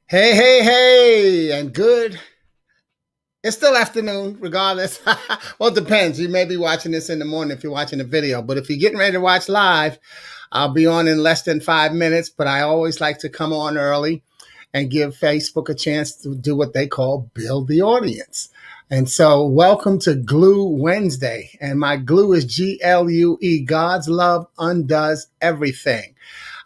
Hey, hey, hey, and good. It's still afternoon, regardless. Well, it depends. You may be watching this in the morning if you're watching the video, but if you're getting ready to watch live, I'll be on in less than 5 minutes. But I always like to come on early and give Facebook a chance to do what they call build the audience. And so, welcome to Glue Wednesday. And my glue is GLUE. God's love undoes everything.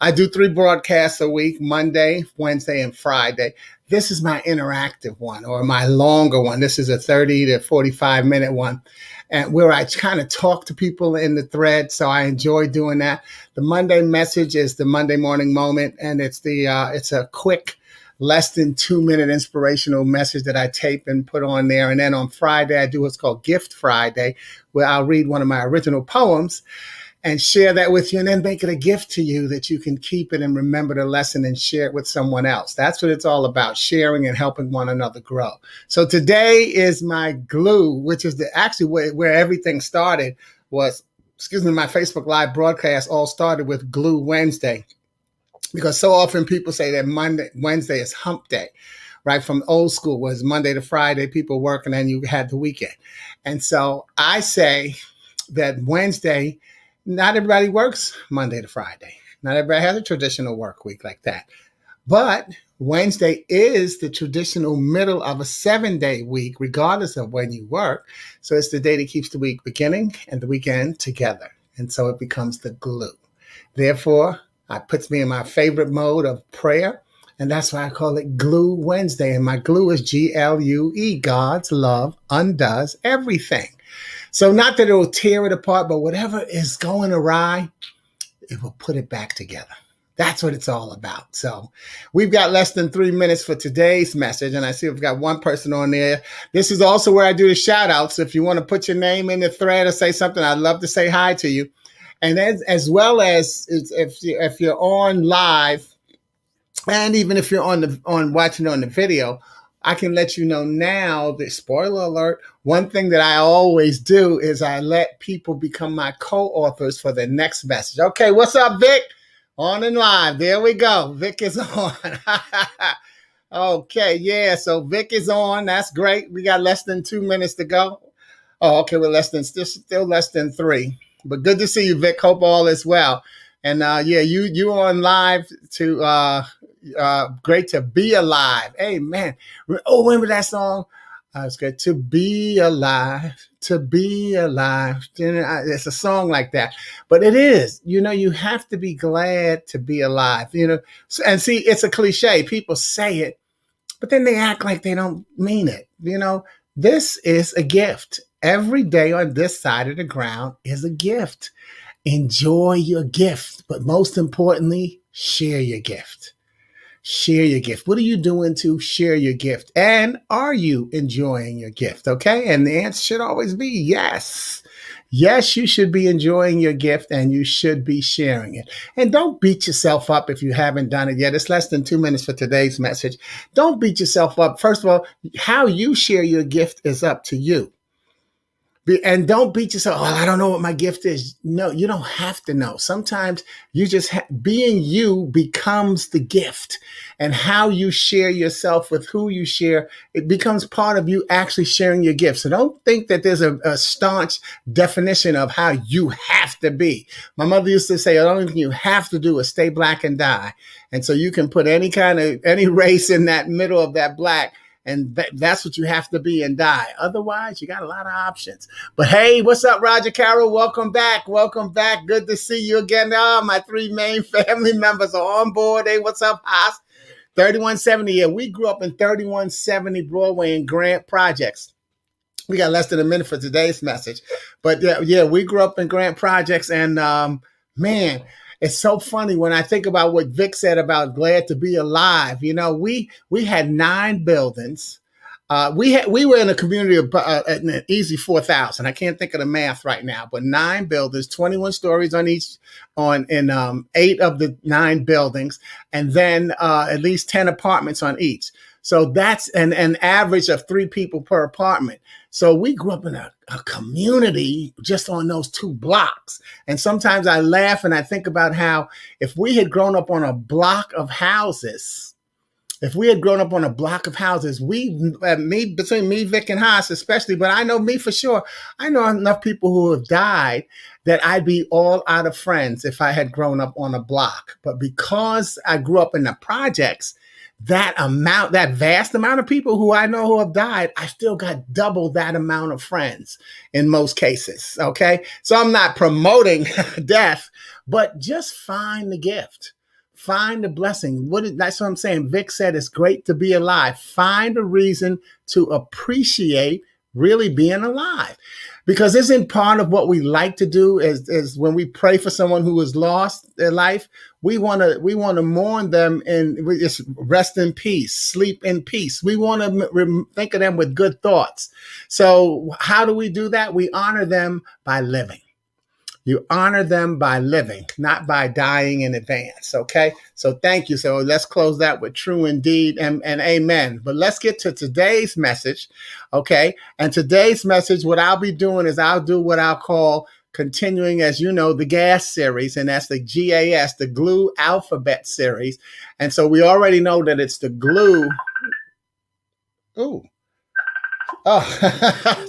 I do 3 broadcasts a week, Monday, Wednesday, and Friday. This is my interactive one or my longer one. This is a 30 to 45-minute one, and where I kind of talk to people in the thread. So I enjoy doing that. The Monday message is the Monday morning moment, and it's a quick, less than 2 minute inspirational message that I tape and put on there. And then on Friday, I do what's called Gift Friday, where I'll read one of my original poems and share that with you, and then make it a gift to you that you can keep it and remember the lesson and share it with someone else. That's what it's all about, sharing and helping one another grow. So today is my glue, which is actually where everything started was, my Facebook Live broadcast all started with Glue Wednesday, because so often people say that Wednesday is hump day, right? From old school was Monday to Friday, people work, and then you had the weekend. And so I say that Wednesday, not everybody works Monday to Friday. Not everybody has a traditional work week like that. But Wednesday is the traditional middle of a 7-day week, regardless of when you work. So it's the day that keeps the week beginning and the weekend together. And so it becomes the glue. Therefore, it puts me in my favorite mode of prayer. And that's why I call it Glue Wednesday. And my glue is GLUE. God's love undoes everything. So not that it will tear it apart, but whatever is going awry, it will put it back together. That's what it's all about. So we've got less than 3 minutes for today's message. And I see we've got one person on there. This is also where I do the shout outs. If you want to put your name in the thread or say something, I'd love to say hi to you. And as well as if you're on live, and even if you're on watching on the video, I can let you know now, the spoiler alert, one thing that I always do is I let people become my co-authors for the next message. Okay, what's up, Vic? On and live. There we go. Vic is on. Okay, yeah, so Vic is on. That's great. We got less than 2 minutes to go. Oh, okay, we're still less than 3. But good to see you, Vic. Hope all is well. And yeah, you on live to great to be alive. Amen. Oh, remember that song? It's good to be alive, to be alive. It's a song like that, but it is. You have to be glad to be alive. And see, it's a cliche. People say it, but then they act like they don't mean it. This is a gift. Every day on this side of the ground is a gift. Enjoy your gift, but most importantly, share your gift. Share your gift. What are you doing to share your gift? And are you enjoying your gift? Okay. And the answer should always be yes. Yes, you should be enjoying your gift and you should be sharing it. And don't beat yourself up if you haven't done it yet. It's less than 2 minutes for today's message. Don't beat yourself up. First of all, how you share your gift is up to you. And don't beat yourself. Well, I don't know what my gift is. No, you don't have to know. Sometimes you just being you becomes the gift, and how you share yourself with who you share, it becomes part of you actually sharing your gift. So don't think that there's a staunch definition of how you have to be. My mother used to say, the only thing you have to do is stay black and die. And so you can put any race in that middle of that black, and that's what you have to be and die. Otherwise, you got a lot of options. But hey, what's up, Roger Carroll? Welcome back. Welcome back. Good to see you again. My 3 main family members are on board. Hey, what's up, Haas? 3170. Yeah, we grew up in 3170 Broadway and Grant Projects. We got less than a minute for today's message. But yeah, we grew up in Grant Projects, and man, it's so funny when I think about what Vic said about glad to be alive. We had 9 buildings. We were in a community of an easy 4,000. I can't think of the math right now, but 9 buildings, 21 stories on each, in 8 of the 9 buildings, and then at least 10 apartments on each. So that's an average of 3 people per apartment. So we grew up in a community just on those 2 blocks. And sometimes I laugh and I think about how if we had grown up on a block of houses, If we had grown up on a block of houses, between me, Vic, and Haas especially, but I know me for sure, I know enough people who have died that I'd be all out of friends if I had grown up on a block. But because I grew up in the projects, that vast amount of people who I know who have died, I still got double that amount of friends in most cases. Okay. So I'm not promoting death, but just find the gift. Find the blessing. That's what I'm saying. Vic said it's great to be alive. Find a reason to appreciate really being alive. Because isn't part of what we like to do is when we pray for someone who has lost their life, we want to mourn them and we just rest in peace, sleep in peace. We want to think of them with good thoughts. So how do we do that? We honor them by living. You honor them by living, not by dying in advance. Okay. So thank you. So let's close that with true indeed and amen. But let's get to today's message. Okay. And today's message, what I'll be doing is I'll do what I'll call continuing, as you know, the GAS series, and that's the GAS, the Glue Alphabet series. And so we already know that it's the glue. Ooh. Oh,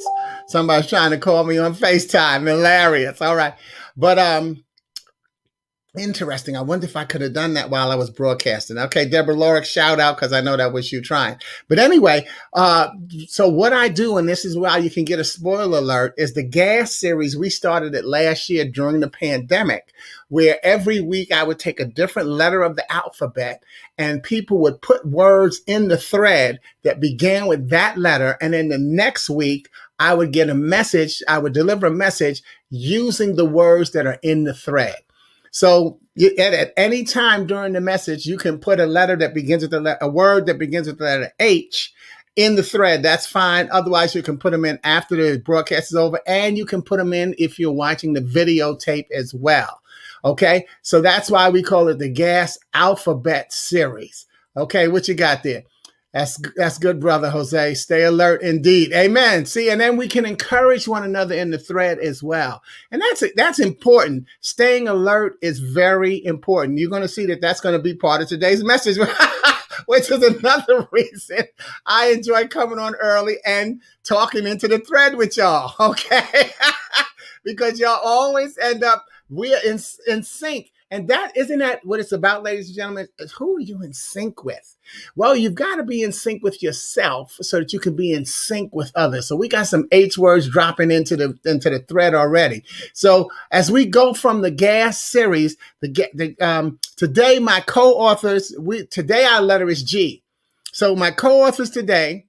somebody's trying to call me on FaceTime. Hilarious. All right. But interesting. I wonder if I could have done that while I was broadcasting. Okay, Deborah Lorick, shout out, because I know that was you trying. But anyway, so what I do, and this is why you can get a spoiler alert, is the GAS series. We started it last year during the pandemic, where every week I would take a different letter of the alphabet and people would put words in the thread that began with that letter. And then the next week, I would get a message. I would deliver a message using the words that are in the thread. So at any time during the message, you can put a letter that begins with a word that begins with the letter H in the thread. That's fine. Otherwise, you can put them in after the broadcast is over, and you can put them in if you're watching the videotape as well. Okay, so that's why we call it the GAS Alphabet Series. Okay, what you got there? That's good, brother Jose. Stay alert indeed. Amen. See, and then we can encourage one another in the thread as well. And that's important. Staying alert is very important. You're going to see that that's going to be part of today's message, which is another reason I enjoy coming on early and talking into the thread with y'all. Okay. Because y'all always end up, we're in sync. And isn't that what it's about, ladies and gentlemen? Who are you in sync with? Well, you've got to be in sync with yourself so that you can be in sync with others. So we got some H words dropping into the thread already. So as we go from the GAS series, today my co-authors, today our letter is G. So my co-authors today,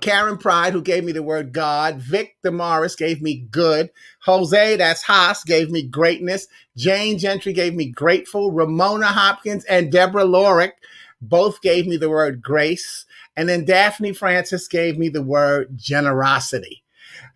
Karen Pride, who gave me the word God. Vic Damaris gave me good. Jose, that's Haas, gave me greatness. Jane Gentry gave me grateful. Ramona Hopkins and Deborah Lorick both gave me the word grace. And then Daphne Francis gave me the word generosity.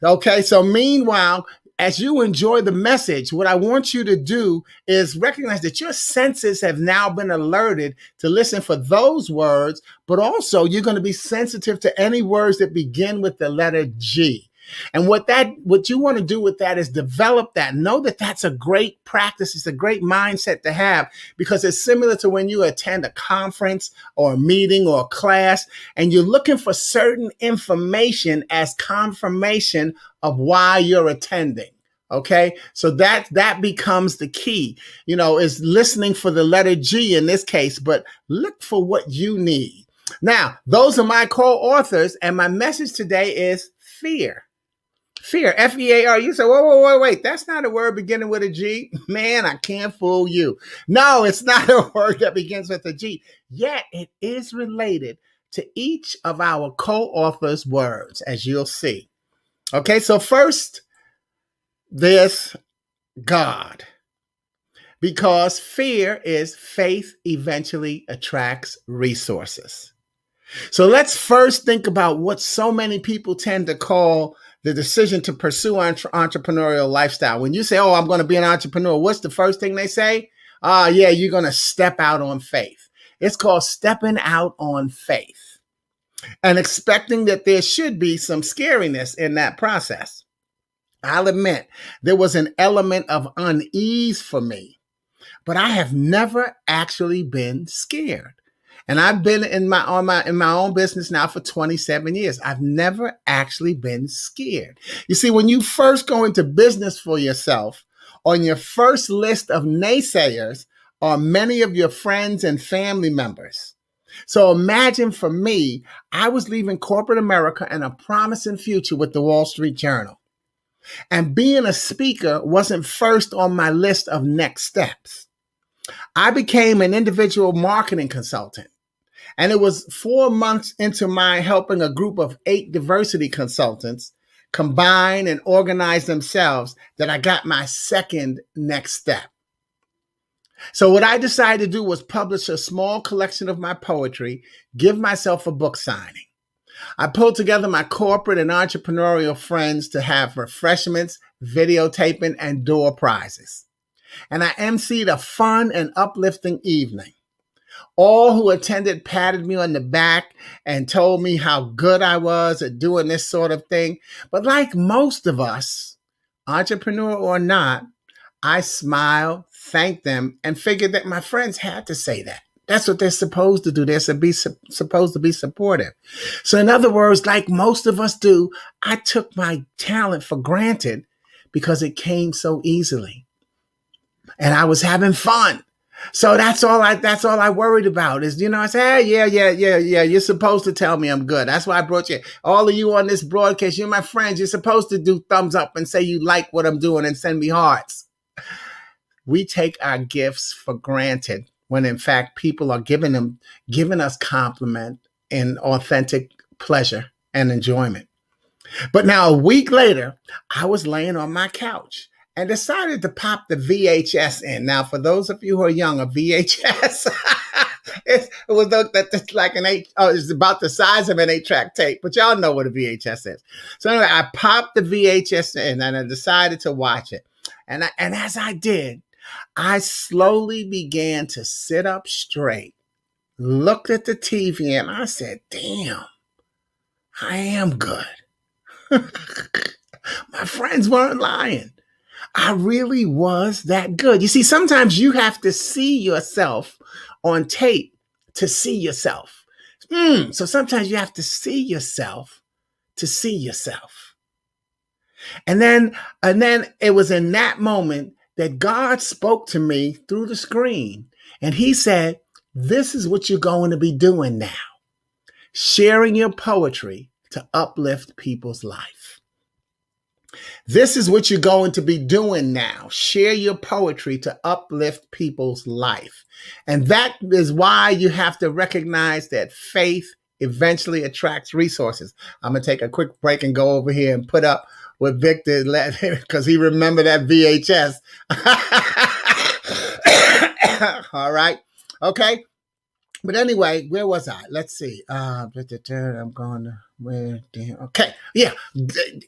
Okay, so meanwhile, as you enjoy the message, what I want you to do is recognize that your senses have now been alerted to listen for those words, but also you're going to be sensitive to any words that begin with the letter G. And what you want to do with that is develop that. Know that that's a great practice. It's a great mindset to have, because it's similar to when you attend a conference or a meeting or a class and you're looking for certain information as confirmation of why you're attending. Okay, so that becomes the key, is listening for the letter G in this case, but look for what you need. Now, those are my co-authors, and my message today is fear. Fear, F-E-A-R. You say, wait, that's not a word beginning with a G. Man, I can't fool you. No, it's not a word that begins with a G. Yet it is related to each of our co-authors' words, as you'll see. Okay, so first, there's God. Because fear is faith eventually attracts resources. So let's first think about what so many people tend to call the decision to pursue entrepreneurial lifestyle. When you say, I'm going to be an entrepreneur, what's the first thing they say? Yeah, you're going to step out on faith. It's called stepping out on faith and expecting that there should be some scariness in that process. I'll admit there was an element of unease for me, but I have never actually been scared. And I've been in my own business now for 27 years. I've never actually been scared. You see, when you first go into business for yourself, on your first list of naysayers are many of your friends and family members. So imagine for me, I was leaving corporate America and a promising future with the Wall Street Journal. And being a speaker wasn't first on my list of next steps. I became an individual marketing consultant. And it was 4 months into my helping a group of 8 diversity consultants combine and organize themselves that I got my second next step. So what I decided to do was publish a small collection of my poetry, give myself a book signing. I pulled together my corporate and entrepreneurial friends to have refreshments, videotaping, and door prizes. And I emceed a fun and uplifting evening. All who attended patted me on the back and told me how good I was at doing this sort of thing. But like most of us, entrepreneur or not, I smiled, thanked them, and figured that my friends had to say that. That's what they're supposed to do. They're supposed to be supportive. So in other words, like most of us do, I took my talent for granted because it came so easily. And I was having fun. So that's all I worried about is, I say, hey, yeah. You're supposed to tell me I'm good. That's why I brought you. All of you on this broadcast, you're my friends. You're supposed to do thumbs up and say you like what I'm doing and send me hearts. We take our gifts for granted when in fact people are giving us compliment and authentic pleasure and enjoyment. But now a week later, I was laying on my couch and decided to pop the VHS in. Now, for those of you who are young, a VHS, it was like it's about the size of an 8-track tape, but y'all know what a VHS is. So anyway, I popped the VHS in and I decided to watch it. And as I did, I slowly began to sit up straight, looked at the TV, and I said, damn, I am good. My friends weren't lying. I really was that good. You see, sometimes you have to see yourself on tape to see yourself. So sometimes you have to see yourself to see yourself. And then it was in that moment that God spoke to me through the screen. And he said, this is what you're going to be doing now. Sharing your poetry to uplift people's life. This is what you're going to be doing now. Share your poetry to uplift people's life. And that is why you have to recognize that faith eventually attracts resources. I'm going to take a quick break and go over here and put up with Victor because he remembered that VHS. All right. Okay. But anyway, where was I? Let's see. I'm going to where? Okay. Yeah.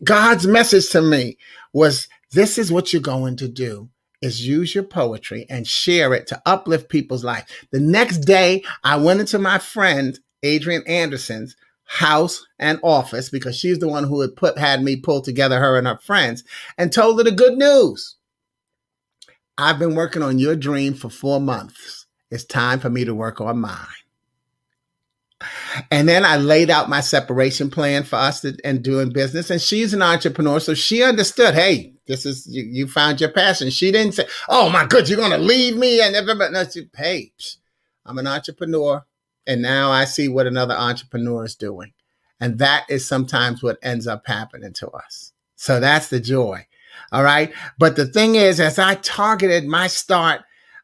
God's message to me was, this is what you're going to do, is use your poetry and share it to uplift people's life. The next day, I went into my friend, Adrienne Anderson's house and office, because she's the one who had me pull together her and her friends, and told her the good news. I've been working on your dream for 4 months. It's time for me to work on mine. And then I laid out my separation plan for us and doing business. And she's an entrepreneur, so she understood, hey, this is, you found your passion. She didn't say, oh my God, you're going to leave me. And everybody, no, hey, I'm an entrepreneur. And now I see what another entrepreneur is doing. And that is sometimes what ends up happening to us. So that's the joy. All right. But the thing is, as I targeted my start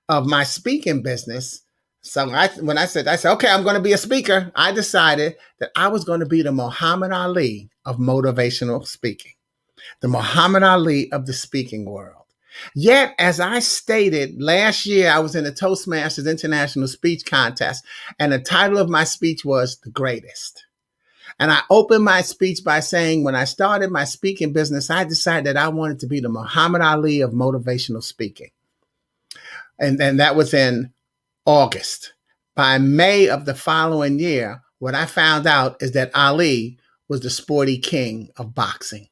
of my speaking business, so when I said, okay, I'm going to be a speaker, I decided that I was going to be the Muhammad Ali of motivational speaking, the Muhammad Ali of the speaking world. Yet, as I stated last year, I was in the Toastmasters International Speech Contest, and the title of my speech was The Greatest. And I opened my speech by saying, when I started my speaking business, I decided that I wanted to be the Muhammad Ali of motivational speaking. And that was in August. By May of the following year, what I found out is that Ali was the sporty king of boxing.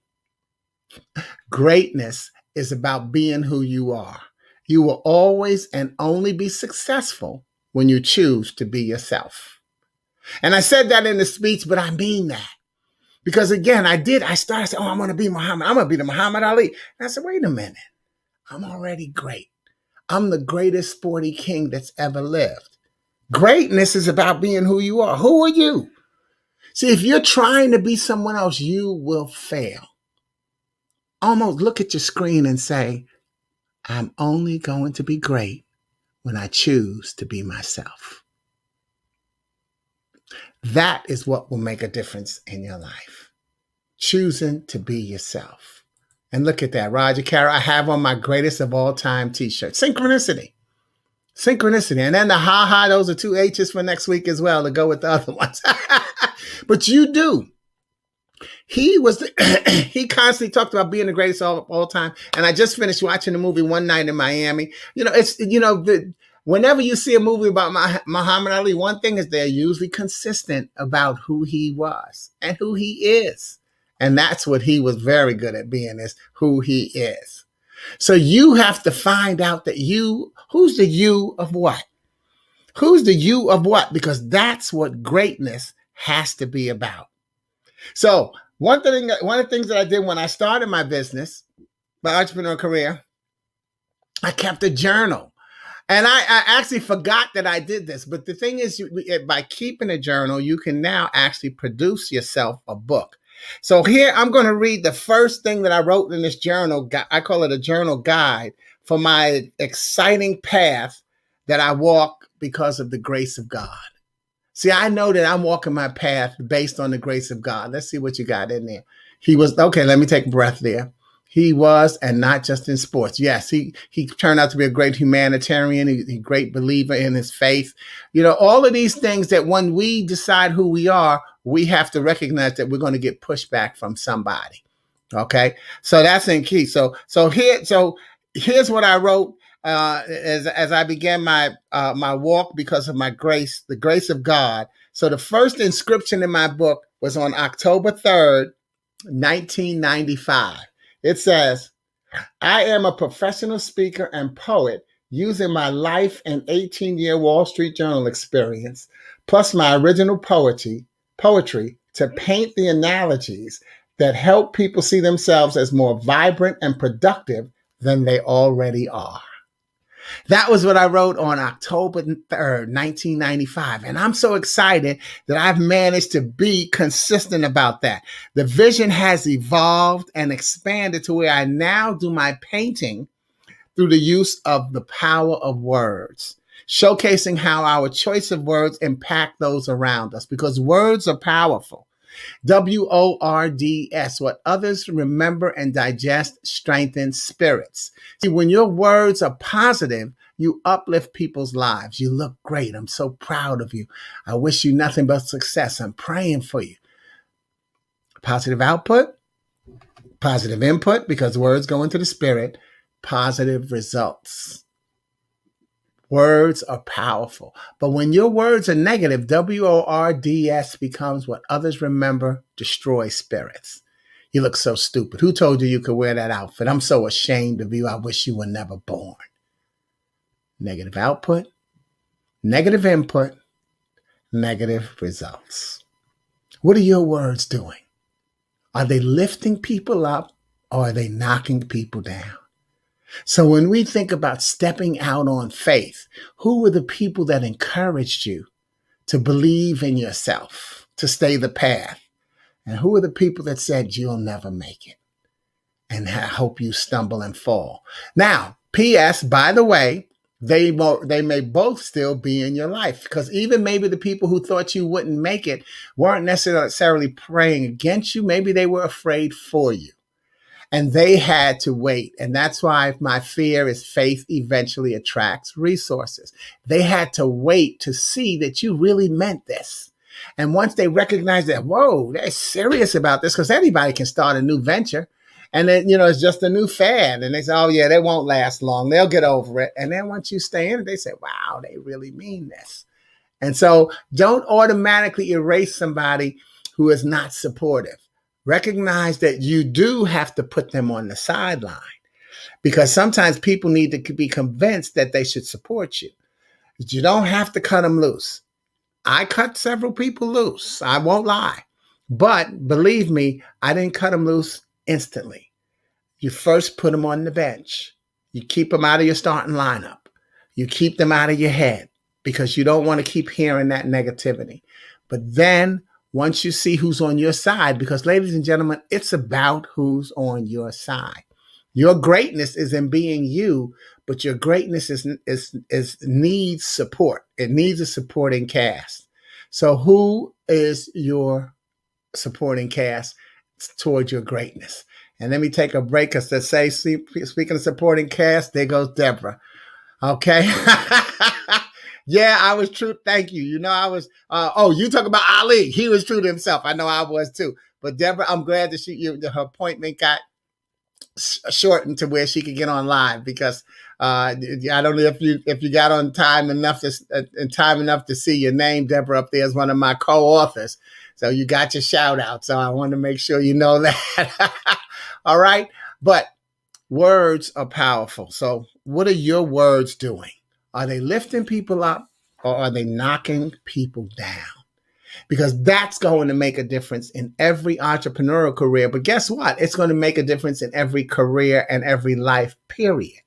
Greatness is about being who you are. You will always and only be successful when you choose to be yourself. And I said that in the speech, but I mean that. Because again, I started saying, oh, I'm going to be Muhammad. I'm going to be the Muhammad Ali. And I said, wait a minute. I'm already great. I'm the greatest sporty king that's ever lived. Greatness is about being who you are. Who are you? See, if you're trying to be someone else, you will fail. Almost look at your screen and say, I'm only going to be great when I choose to be myself. That is what will make a difference in your life. Choosing to be yourself. And look at that, Roger Carroll. I have on my greatest of all time t-shirt. Synchronicity. Synchronicity. And then the ha-ha, those are 2 H's for next week as well to go with the other ones. But you do. He constantly talked about being the greatest of all time. And I just finished watching the movie One Night in Miami. Whenever you see a movie about Muhammad Ali, one thing is they're usually consistent about who he was and who he is. And that's what he was very good at being, is who he is. So you have to find out that who's the you of what? Who's the you of what? Because that's what greatness has to be about. So one of the things that I did when I started my business, my entrepreneur career, I kept a journal. And I actually forgot that I did this. But the thing is, by keeping a journal, you can now actually produce yourself a book. So here, I'm going to read the first thing that I wrote in this journal. I call it a journal guide for my exciting path that I walk because of the grace of God. See, I know that I'm walking my path based on the grace of God. Let's see what you got in there. Okay, let me take a breath there. He was, and not just in sports. Yes, he turned out to be a great humanitarian, a great believer in his faith. All of these things that when we decide who we are, we have to recognize that we're going to get pushback from somebody. Okay, so that's in key. So here's what I wrote as I began my walk because of my grace, the grace of God. So the first inscription in my book was on October 3rd, 1995. It says, I am a professional speaker and poet using my life and 18-year Wall Street Journal experience, plus my original poetry to paint the analogies that help people see themselves as more vibrant and productive than they already are. That was what I wrote on October 3rd, 1995. And I'm so excited that I've managed to be consistent about that. The vision has evolved and expanded to where I now do my painting through the use of the power of words, showcasing how our choice of words impact those around us, because words are powerful. WORDS, what others remember and digest strengthens spirits. See, when your words are positive, you uplift people's lives. You look great. I'm so proud of you. I wish you nothing but success. I'm praying for you. Positive output, positive input, because words go into the spirit, positive results. Words are powerful. But when your words are negative, WORDS becomes what others remember, destroy spirits. You look so stupid. Who told you could wear that outfit? I'm so ashamed of you. I wish you were never born. Negative output, negative input, negative results. What are your words doing? Are they lifting people up or are they knocking people down? So when we think about stepping out on faith, who were the people that encouraged you to believe in yourself, to stay the path? And who are the people that said you'll never make it? And I hope you stumble and fall. Now, P.S., by the way, they may both still be in your life, because even maybe the people who thought you wouldn't make it weren't necessarily praying against you. Maybe they were afraid for you. And they had to wait. And that's why my fear is faith eventually attracts resources. They had to wait to see that you really meant this. And once they recognized that, whoa, they're serious about this, because anybody can start a new venture. And then, it's just a new fad. And they say, oh, yeah, they won't last long. They'll get over it. And then once you stay in it, they say, wow, they really mean this. And so don't automatically erase somebody who is not supportive. Recognize that you do have to put them on the sideline, because sometimes people need to be convinced that they should support you. You don't have to cut them loose. I cut several people loose. I won't lie. But believe me, I didn't cut them loose instantly. You first put them on the bench. You keep them out of your starting lineup. You keep them out of your head because you don't want to keep hearing that negativity. But then once you see who's on your side, because ladies and gentlemen, it's about who's on your side. Your greatness is in being you, but your greatness is needs support. It needs a supporting cast. So who is your supporting cast towards your greatness? And let me take a break because to say, speaking of supporting cast, there goes Deborah. Okay. Yeah, I was true. Thank you. You know, I was, you talk about Ali. He was true to himself. I know I was too. But Deborah, I'm glad that her appointment got shortened to where she could get on live because I don't know if you got on time enough to see your name, Deborah, up there as one of my co-authors. So you got your shout out. So I want to make sure you know that. All right. But words are powerful. So what are your words doing? Are they lifting people up or are they knocking people down? Because that's going to make a difference in every entrepreneurial career. But guess what? It's going to make a difference in every career and every life, period.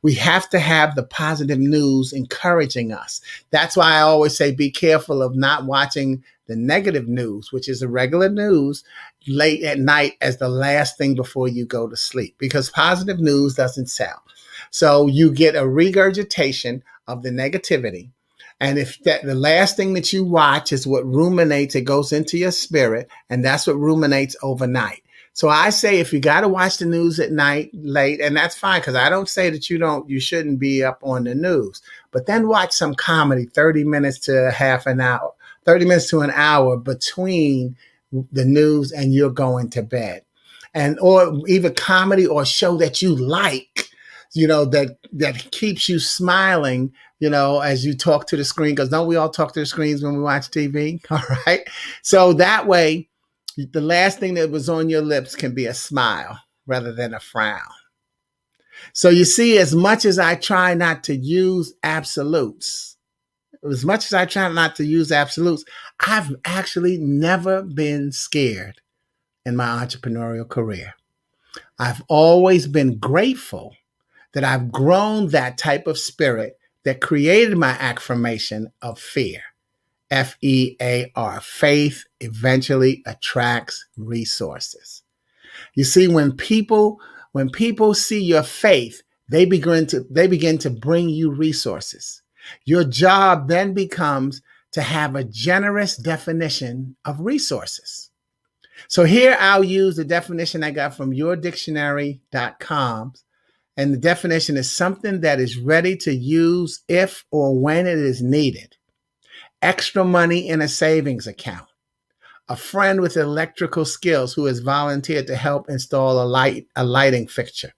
We have to have the positive news encouraging us. That's why I always say be careful of not watching the negative news, which is the regular news, late at night as the last thing before you go to sleep, because positive news doesn't sell. So you get a regurgitation of the negativity. And if the last thing that you watch is what ruminates, it goes into your spirit, and that's what ruminates overnight. So I say if you got to watch the news at night late, and that's fine, because I don't say that you shouldn't be up on the news, but then watch some comedy, 30 minutes to half an hour, 30 minutes to an hour between the news and you're going to bed. And or either comedy or show that you like, that keeps you smiling, as you talk to the screen, because don't we all talk to the screens when we watch TV? All right. So that way, the last thing that was on your lips can be a smile rather than a frown. So you see, as much as I try not to use absolutes, I've actually never been scared in my entrepreneurial career. I've always been grateful that I've grown that type of spirit that created my affirmation of fear. FEAR. Faith eventually attracts resources. You see, when people see your faith, they begin to bring you resources. Your job then becomes to have a generous definition of resources. So here I'll use the definition I got from yourdictionary.com. And the definition is something that is ready to use if or when it is needed. Extra money in a savings account. A friend with electrical skills who has volunteered to help install a lighting fixture.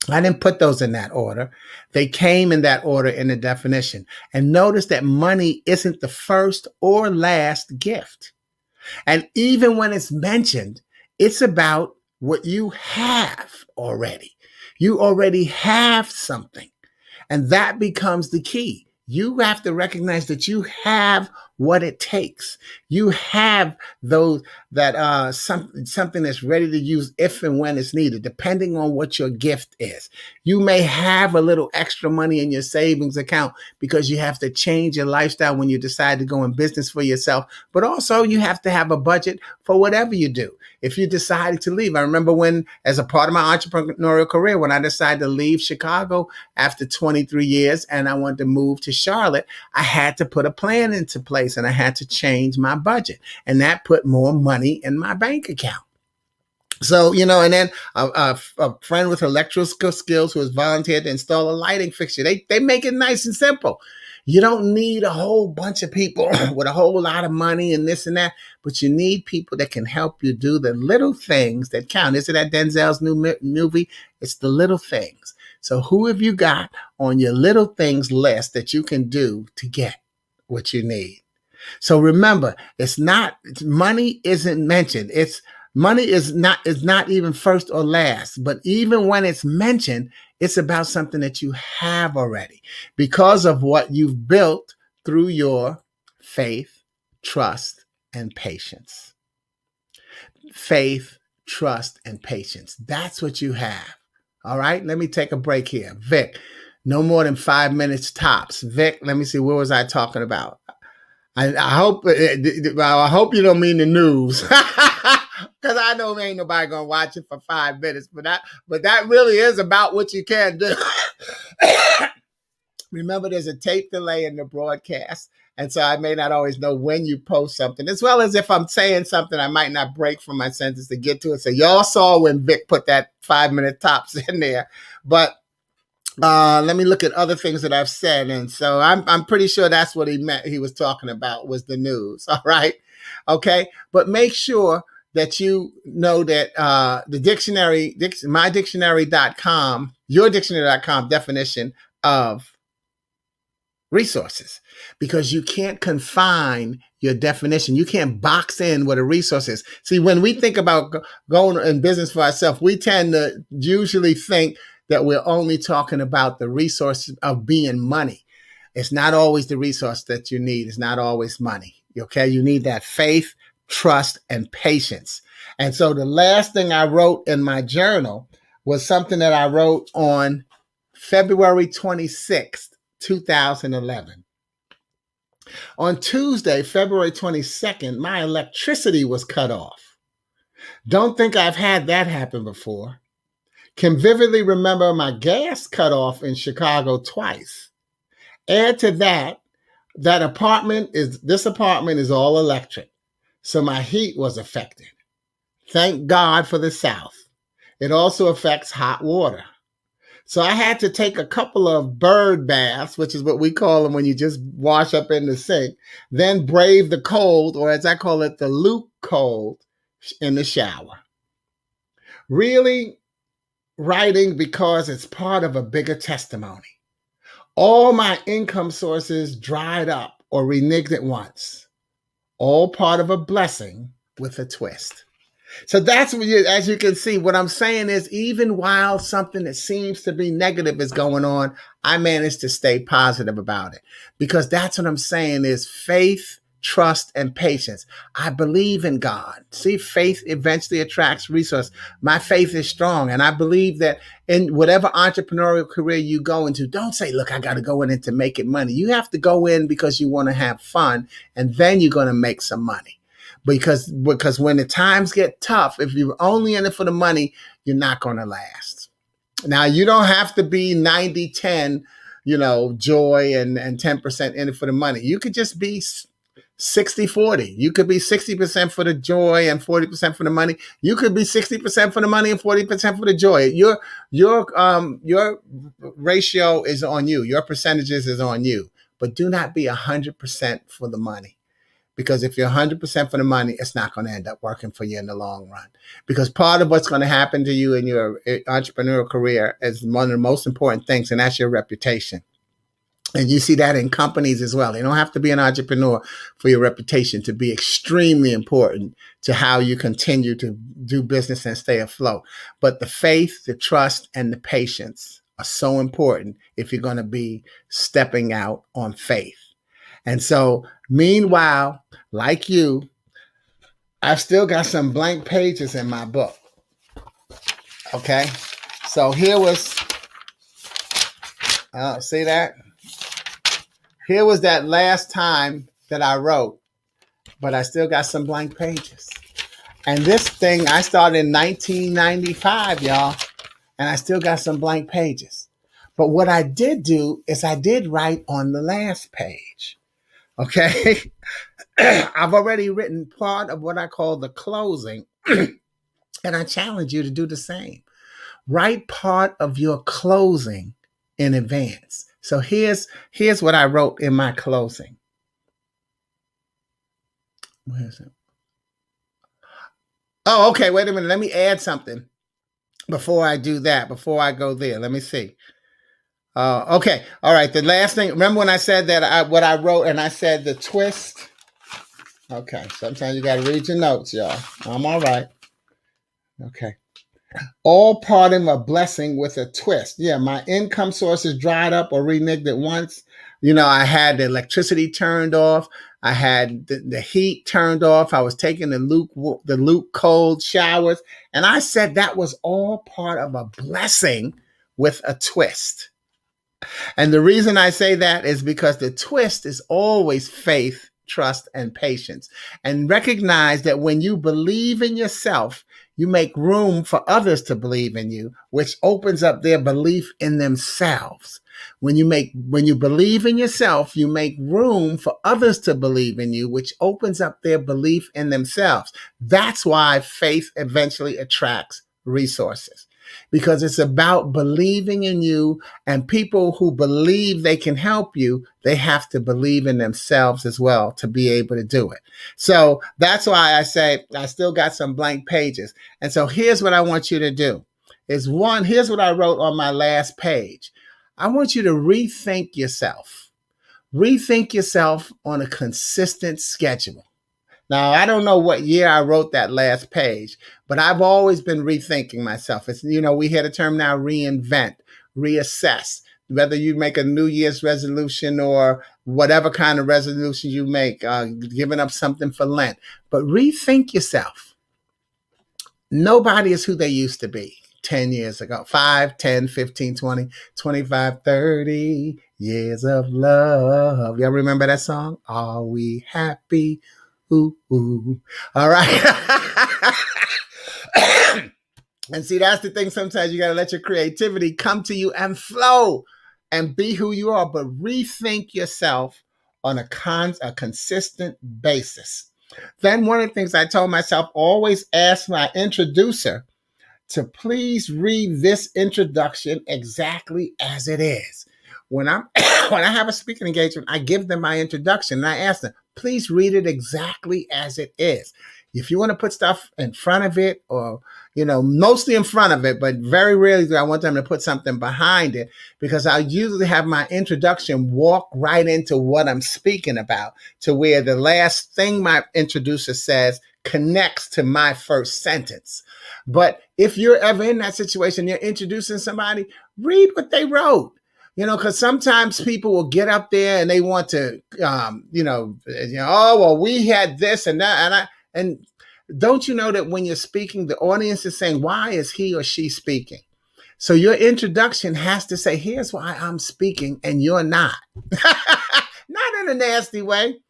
I didn't put those in that order. They came in that order in the definition. And notice that money isn't the first or last gift. And even when it's mentioned, it's about what you have already. You already have something. And that becomes the key. You have to recognize that you have what it takes. You have something that's ready to use if and when it's needed, depending on what your gift is. You may have a little extra money in your savings account because you have to change your lifestyle when you decide to go in business for yourself. But also you have to have a budget for whatever you do. If you decided to leave, I remember when, as a part of my entrepreneurial career, when I decided to leave Chicago after 23 years and I wanted to move to Charlotte, I had to put a plan into place and I had to change my budget. And that put more money in my bank account. So, and then a friend with electrical skills who has volunteered to install a lighting fixture. They make it nice and simple. You don't need a whole bunch of people with a whole lot of money and this and that, but you need people that can help you do the little things that count. Is it that Denzel's new movie? It's the little things. So who have you got on your little things list that you can do to get what you need? So remember, money isn't mentioned. Money is not even first or last, but even when it's mentioned, it's about something that you have already because of what you've built through your faith, trust, and patience. Faith, trust, and patience. That's what you have. All right, let me take a break here. Vic, no more than 5 minutes tops. Vic, let me see, what was I talking about? I hope you don't mean the news, because I know ain't nobody gonna watch it for 5 minutes. But that really is about what you can do. Remember, there's a tape delay in the broadcast, and so I may not always know when you post something, as well as if I'm saying something, I might not break from my sentence to get to it. So y'all saw when Vic put that 5 minute tops in there, but let me look at other things that I've said. And so I'm pretty sure that's what he meant. He was talking about was the news. All right. Okay. But make sure that you know that the dictionary, mydictionary.com, yourdictionary.com definition of resources, because you can't confine your definition. You can't box in what a resource is. See, when we think about going in business for ourselves, we tend to usually think that we're only talking about the resource of being money. It's not always the resource that you need. It's not always money. Okay. You need that faith, trust, and patience. And so the last thing I wrote in my journal was something that I wrote on February 26th, 2011. On Tuesday, February 22nd, my electricity was cut off. Don't think I've had that happen before. Can vividly remember my gas cut off in Chicago twice. Add to that, this apartment is all electric. So my heat was affected. Thank God for the South. It also affects hot water. So I had to take a couple of bird baths, which is what we call them when you just wash up in the sink, then brave the cold, or as I call it, the Luke cold, in the shower. Really writing because it's part of a bigger testimony. All my income sources dried up or reneged at once. All part of a blessing with a twist. So that's what as you can see, what I'm saying is, even while something that seems to be negative is going on, I managed to stay positive about it, because that's what I'm saying is faith, trust, and patience. I believe in God. See, faith eventually attracts resource. My faith is strong. And I believe that in whatever entrepreneurial career you go into, don't say, look, I got to go in it to make it money. You have to go in because you want to have fun, and then you're going to make some money. Because when the times get tough, if you're only in it for the money, you're not going to last. Now, you don't have to be 90-10, joy and 10% in it for the money. You could just be 60-40. You could be 60% for the joy and 40% for the money. You could be 60% for the money and 40% for the joy. Your ratio is on you. Your percentages is on you. But do not be 100% for the money. Because if you're 100% for the money, it's not going to end up working for you in the long run. Because part of what's going to happen to you in your entrepreneurial career is one of the most important things, and that's your reputation. And you see that in companies as well. You don't have to be an entrepreneur for your reputation to be extremely important to how you continue to do business and stay afloat. But the faith, the trust, and the patience are so important if you're going to be stepping out on faith. And so, meanwhile, like you, I've still got some blank pages in my book. Okay. So here was, see that? Here was that last time that I wrote, but I still got some blank pages. And this thing, I started in 1995, y'all, and I still got some blank pages. But what I did do is I did write on the last page. Okay. I've already written part of what I call the closing, and I challenge you to do the same. Write part of your closing in advance. So here's what I wrote in my closing. Where is it? Oh, okay. Wait a minute. Let me add something before I do that, before I go there. Let me see. Okay. All right. The last thing, remember when I said that what I wrote, and I said the twist. Okay. Sometimes you got to read your notes, y'all. I'm all right. Okay. All part of a blessing with a twist. Yeah. My income sources dried up or reneged at once. I had the electricity turned off. I had the heat turned off. I was taking the luke cold showers. And I said that was all part of a blessing with a twist. And the reason I say that is because the twist is always faith, trust, and patience. And recognize that when you believe in yourself, you make room for others to believe in you, which opens up their belief in themselves. When you believe in yourself, you make room for others to believe in you, which opens up their belief in themselves. That's why faith eventually attracts resources, because it's about believing in you, and people who believe they can help you, they have to believe in themselves as well to be able to do it. So that's why I say I still got some blank pages. And so here's what I want you to do here's what I wrote on my last page. I want you to rethink yourself. Rethink yourself on a consistent schedule. Now, I don't know what year I wrote that last page, but I've always been rethinking myself. It's, we hear the term now, reinvent, reassess. Whether you make a New Year's resolution or whatever kind of resolution you make, giving up something for Lent, but rethink yourself. Nobody is who they used to be 10 years ago, 5, 10, 15, 20, 25, 30 years of love. Y'all remember that song? Are we happy? Ooh, ooh. All right. And see, that's the thing. Sometimes you got to let your creativity come to you and flow and be who you are, but rethink yourself on a consistent basis. Then one of the things I told myself, always ask my introducer to please read this introduction exactly as it is. When I have a speaking engagement, I give them my introduction and I ask them, please read it exactly as it is. If you want to put stuff in front of it, or, mostly in front of it, but very rarely do I want them to put something behind it, because I usually have my introduction walk right into what I'm speaking about, to where the last thing my introducer says connects to my first sentence. But if you're ever in that situation, you're introducing somebody, read what they wrote. Because sometimes people will get up there and they want to, oh, well, we had this and that. And don't you know that when you're speaking, the audience is saying, why is he or she speaking? So your introduction has to say, here's why I'm speaking and you're not. Not in a nasty way.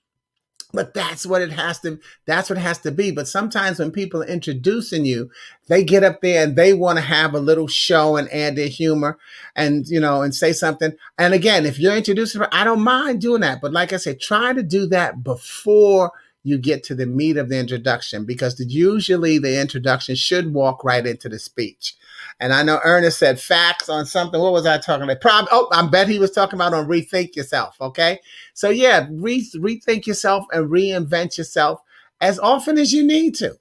But that's what it has to be. But sometimes when people are introducing you, they get up there and they want to have a little show and add their humor and, and say something. And again, if you're introducing, I don't mind doing that. But like I said, try to do that before you get to the meat of the introduction, because usually the introduction should walk right into the speech. And I know Ernest said facts on something. What was I talking about? I bet he was talking about on rethink yourself. Okay. So yeah, rethink yourself and reinvent yourself as often as you need to.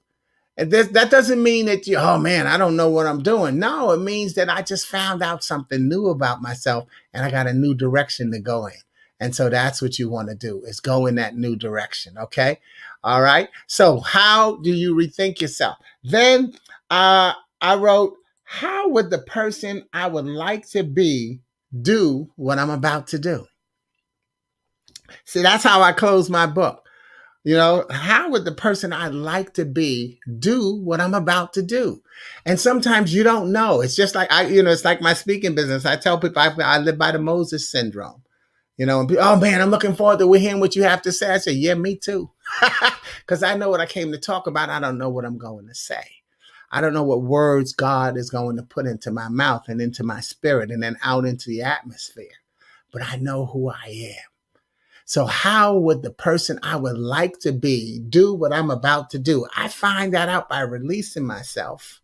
And that doesn't mean that oh man, I don't know what I'm doing. No, it means that I just found out something new about myself and I got a new direction to go in. And so that's what you want to do, is go in that new direction. Okay. All right. So how do you rethink yourself? Then I wrote, how would the person I would like to be do what I'm about to do? See, that's how I close my book. How would the person I'd like to be do what I'm about to do? And sometimes you don't know. It's just like it's like my speaking business. I tell people I live by the Moses syndrome. Oh man, I'm looking forward to hearing what you have to say. I say, yeah, me too. Because I know what I came to talk about. I don't know what I'm going to say. I don't know what words God is going to put into my mouth and into my spirit and then out into the atmosphere. But I know who I am. So how would the person I would like to be do what I'm about to do? I find that out by releasing myself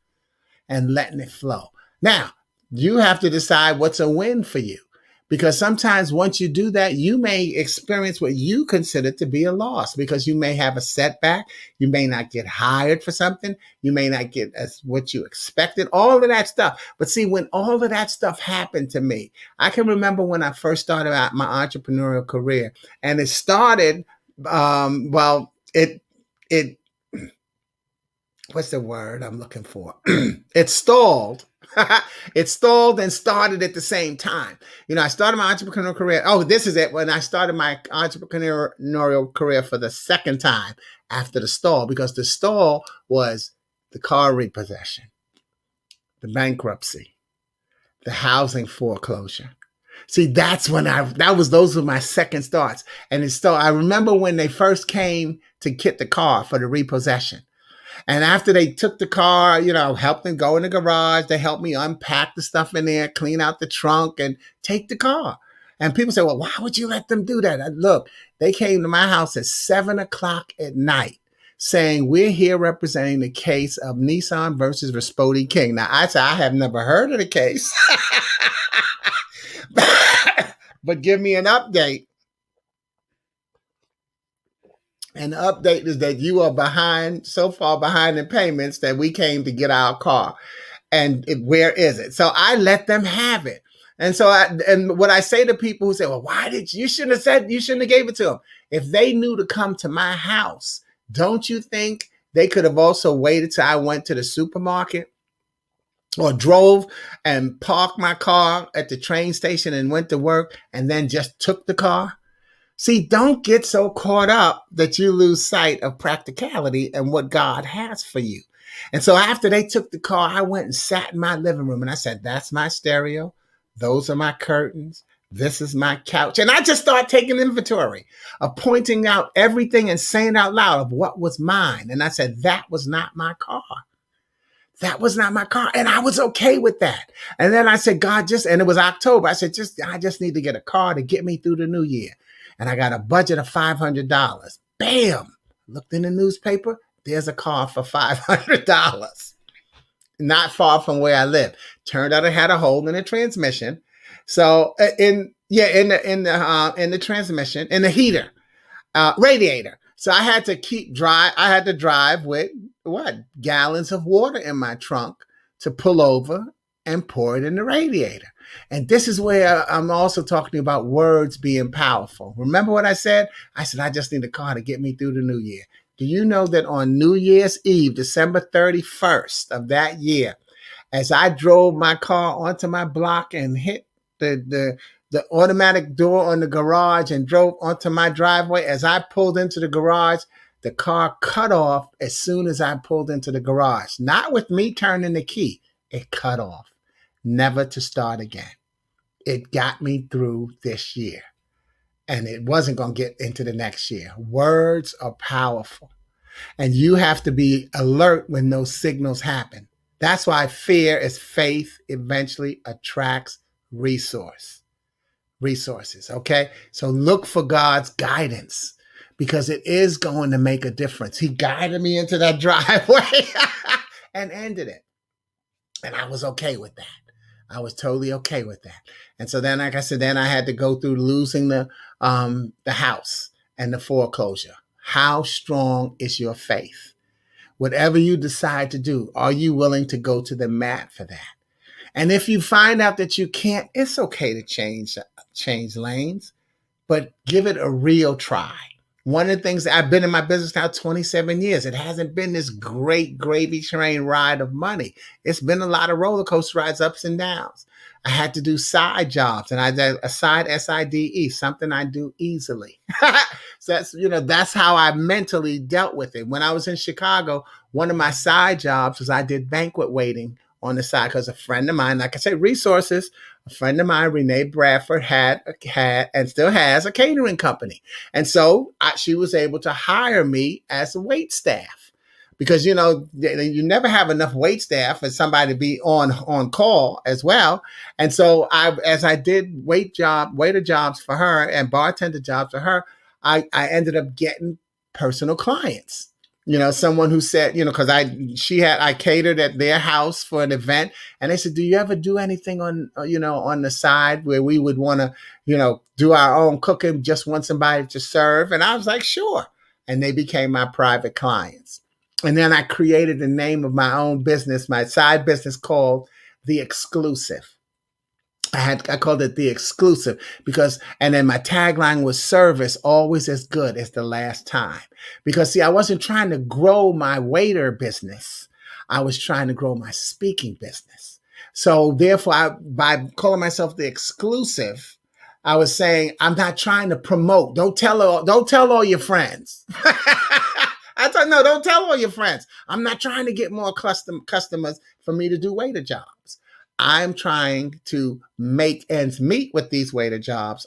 and letting it flow. Now, you have to decide what's a win for you. Because sometimes once you do that, you may experience what you consider to be a loss, because you may have a setback. You may not get hired for something. You may not get as what you expected, all of that stuff. But see, when all of that stuff happened to me, I can remember when I first started out my entrepreneurial career, and it started, it what's the word I'm looking for? It stalled It stalled and started at the same time. I started my entrepreneurial career. Oh, this is it. When I started my entrepreneurial career for the second time after the stall, because the stall was the car repossession, the bankruptcy, the housing foreclosure. See, those were my second starts. And I remember when they first came to get the car for the repossession. And after they took the car, helped them go in the garage, they helped me unpack the stuff in there, clean out the trunk, and take the car. And people say, well, why would you let them do that? Look, they came to my house at 7:00 at night saying, we're here representing the case of Nissan versus Raspoti King. Now, I said, I have never heard of the case, but give me an update. And the update is that you are so far behind in payments that we came to get our car. And where is it? So I let them have it. And so what I say to people who say, well, you shouldn't have gave it to them. If they knew to come to my house, don't you think they could have also waited till I went to the supermarket or drove and parked my car at the train station and went to work and then just took the car? See, don't get so caught up that you lose sight of practicality and what God has for you. And so after they took the car, I went and sat in my living room and I said, that's my stereo. Those are my curtains. This is my couch. And I just started taking inventory of pointing out everything and saying out loud of what was mine. And I said, that was not my car. That was not my car. And I was okay with that. And then I said, God, and it was October. I said, I just need to get a car to get me through the new year. And I got a budget of $500. Bam! Looked in the newspaper. There's a car for $500. Not far from where I live. Turned out it had a hole in the transmission. So in the transmission, in the heater, radiator. So I had to drive with gallons of water in my trunk to pull over and pour it in the radiator. And this is where I'm also talking about words being powerful. Remember what I said? I said, I just need a car to get me through the new year. Do you know that on New Year's Eve, December 31st of that year, as I drove my car onto my block and hit the automatic door on the garage and drove onto my driveway, as I pulled into the garage, the car cut off as soon as I pulled into the garage. Not with me turning the key. It cut off. Never to start again. It got me through this year. And it wasn't going to get into the next year. Words are powerful. And you have to be alert when those signals happen. That's why fear is faith eventually attracts resources. Okay? So look for God's guidance because it is going to make a difference. He guided me into that driveway and ended it. And I was okay with that. I was totally okay with that. And so then, like I said, then I had to go through losing the house and the foreclosure. How strong is your faith? Whatever you decide to do, are you willing to go to the mat for that? And if you find out that you can't, it's okay to change lanes, but give it a real try. One of the things that I've been in my business now 27 years, it hasn't been this great gravy train ride of money. It's been a lot of roller coaster rides, ups and downs. I had to do side jobs, and I did a side SIDE, something I do easily. So that's how I mentally dealt with it. When I was in Chicago, one of my side jobs was I did banquet waiting on the side because a friend of mine, like I said, resources. A friend of mine, Renee Bradford, had and still has a catering company. And so she was able to hire me as a wait staff because, you never have enough wait staff for somebody to be on call as well. And so as I did waiter jobs for her and bartender jobs for her, I ended up getting personal clients. Someone who said, because I catered at their house for an event, and they said, do you ever do anything on the side where we would want to, do our own cooking, just want somebody to serve? And I was like, sure. And they became my private clients. And then I created the name of my own business, my side business called The Exclusive. I called it The Exclusive and then my tagline was service always as good as the last time. Because see, I wasn't trying to grow my waiter business. I was trying to grow my speaking business. So therefore, by calling myself the exclusive, I was saying I'm not trying to promote. Don't tell all your friends. I thought no, don't tell all your friends. I'm not trying to get more customers for me to do waiter jobs. I'm trying to make ends meet with these waiter jobs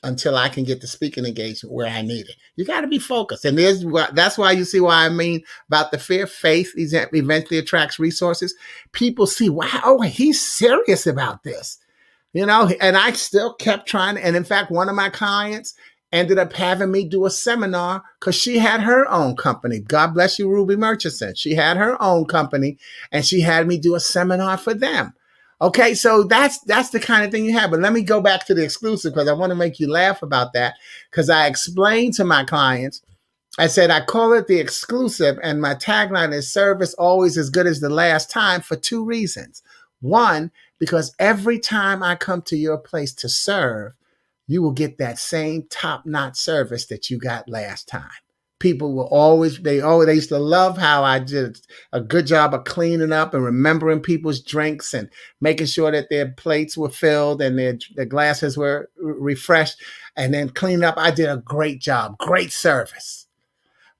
until I can get the speaking engagement where I need it. You got to be focused, and that's why you see why I mean about the fear. Faith eventually attracts resources. People see, wow, oh, he's serious about this, and I still kept trying. And in fact, one of my clients ended up having me do a seminar because she had her own company. God bless you, Ruby Murchison. She had her own company, and she had me do a seminar for them. Okay, so that's the kind of thing you have. But let me go back to the exclusive because I want to make you laugh about that, because I explained to my clients, I said, I call it the exclusive, and my tagline is service always as good as the last time for two reasons. One, because every time I come to your place to serve, you will get that same top-notch service that you got last time. People will always, they used to love how I did a good job of cleaning up and remembering people's drinks and making sure that their plates were filled and their glasses were refreshed, and then cleaning up. I did a great job, great service.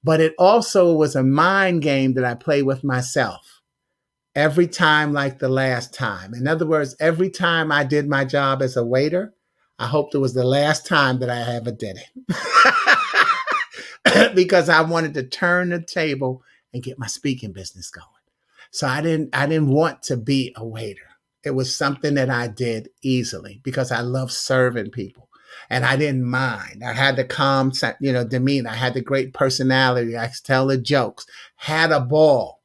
But it also was a mind game that I played with myself. Every time like the last time. In other words, every time I did my job as a waiter, I hoped it was the last time that I ever did it. Because I wanted to turn the table and get my speaking business going. So I didn't want to be a waiter. It was something that I did easily because I love serving people. And I didn't mind. I had the calm, demeanor. I had the great personality. I could tell the jokes, had a ball.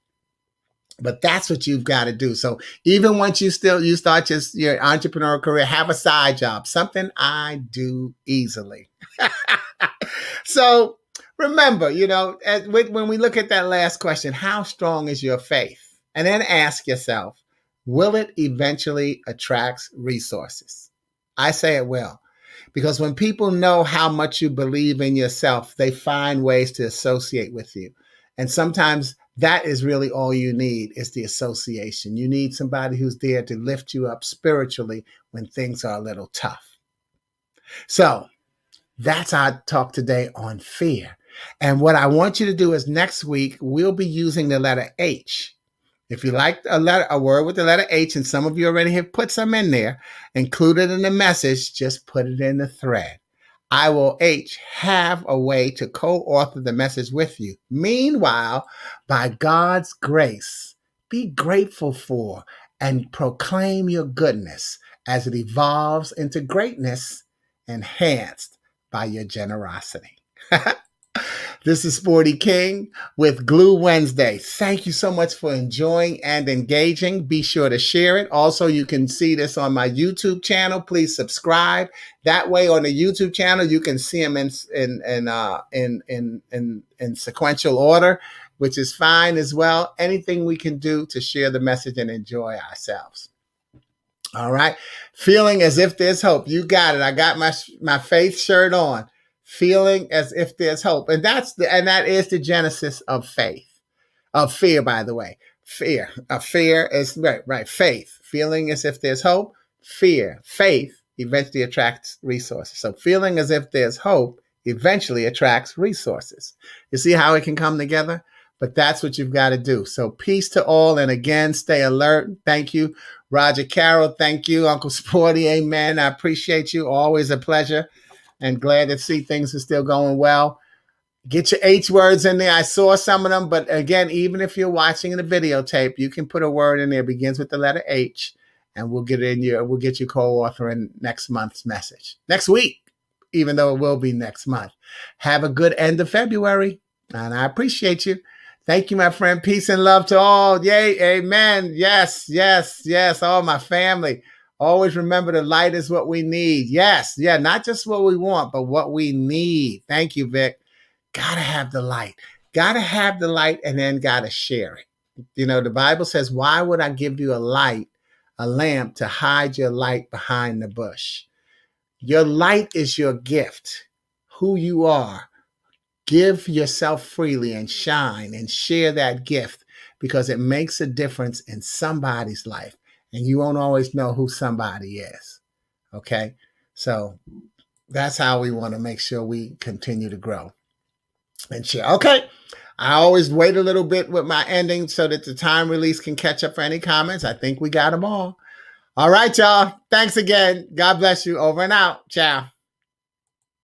But that's what you've got to do. So even once you start your entrepreneurial career, have a side job, something I do easily. So remember, when we look at that last question, how strong is your faith? And then ask yourself, will it eventually attract resources? I say it will. Because when people know how much you believe in yourself, they find ways to associate with you. And sometimes that is really all you need is the association. You need somebody who's there to lift you up spiritually when things are a little tough. So that's our talk today on fear. And what I want you to do is next week, we'll be using the letter H. If you like a word with the letter H, and some of you already have put some in there, include it in the message, just put it in the thread. I will have a way to co-author the message with you. Meanwhile, by God's grace, be grateful for and proclaim your goodness as it evolves into greatness, enhanced by your generosity. This is Sporty King with Glue Wednesday. Thank you so much for enjoying and engaging. Be sure to share it. Also, you can see this on my YouTube channel. Please subscribe. That way, on the YouTube channel, you can see them in sequential order, which is fine as well. Anything we can do to share the message and enjoy ourselves. All right. Feeling as if there's hope. You got it. I got my faith shirt on. Feeling as if there's hope. And that is the genesis of faith. Of fear, by the way. Fear. Fear is right. Faith. Feeling as if there's hope. Fear. Faith eventually attracts resources. So feeling as if there's hope eventually attracts resources. You see how it can come together? But that's what you've got to do. So peace to all. And again, stay alert. Thank you. Roger Carroll, thank you. Uncle Sporty, amen. I appreciate you. Always a pleasure. And glad to see things are still going well. Get your H words in there. I saw some of them, but again, even if you're watching the videotape, you can put a word in there, begins with the letter H, and we'll get you co-authoring next month's message. Next week, even though it will be next month. Have a good end of February, and I appreciate you. Thank you, my friend. Peace and love to all. Yay, amen. Yes, all my family. Always remember the light is what we need. Yes, not just what we want, but what we need. Thank you, Vic. Gotta have the light. Gotta have the light and then gotta share it. The Bible says, why would I give you a lamp to hide your light behind the bush? Your light is your gift, who you are. Give yourself freely and shine and share that gift because it makes a difference in somebody's life. and you won't always know who somebody is. Okay? So that's how we want to make sure we continue to grow and share. Okay. I always wait a little bit with my ending so that the time release can catch up for any comments. I think we got them all. All right, y'all. Thanks again. God bless you. Over and out. Ciao.